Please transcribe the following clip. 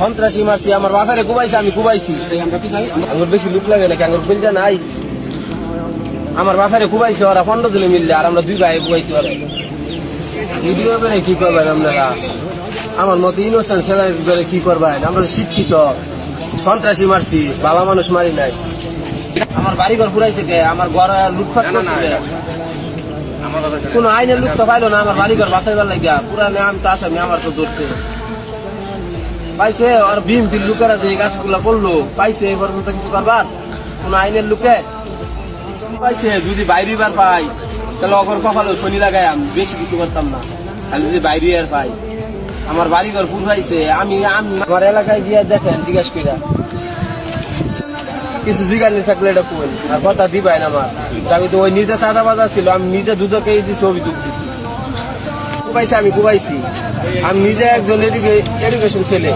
সন্ত্রাসী মারছি, আমার বাপেরে কুবাইছে, আমি কুবাইছি। আমার বেশি লুক লাগে নাকি? আমার বিলজা নাই, আমার বাপেরে কুবাইছে ওরা 15 জনে মিললে, আর আমরা 2 ভাই কুবাইছি ওরা। ভিডিও করে কি করবেন আপনারা? আমার মতো ইনোসেন্ট ছেলে কি করবেন? আমরা শিক্ষিত, সন্ত্রাসী মারছি, ভালো মানুষ মারি নাই। আমার বাড়িঘর পুরাইছে কে? আমার ঘর লুটফাট করছে, কোন আইনের লোক তো পাইলো না আমার বাড়িঘর বাঁচাইবার লাগিয়া। পুরানে আমি তো আসামি, আমার তো ধরছে পাইছে। আর বিএমপির লোকেরা যে গাছগুলা করলো পাইছে, এবার মতো কিছু করবার কোন আইনের লোকে পাইছে? যদি বাইরেবার পাই তাহলে অগর কপালে শনি লাগাই, আমি বেশি কিছু করতাম না। আর যদি বাইরে আর পাই, আমার বাড়িঘর পুরাইছে, আমি আমার এলাকায় গিয়ে দেখেন জিজ্ঞাসা কইরা কিছু জিজ্ঞাসা থাকলে এটা কোন আর কথা দিবাই না আমার। আমি তো ওই নিজে চাঁদা বাজার ছিল, আমি নিজে দুধকে দিছি, অভিযোগ দিছি, কুবাইছি, আমি কুবাইছি। আমি নিজে একজন এডুকেশন ছেলে।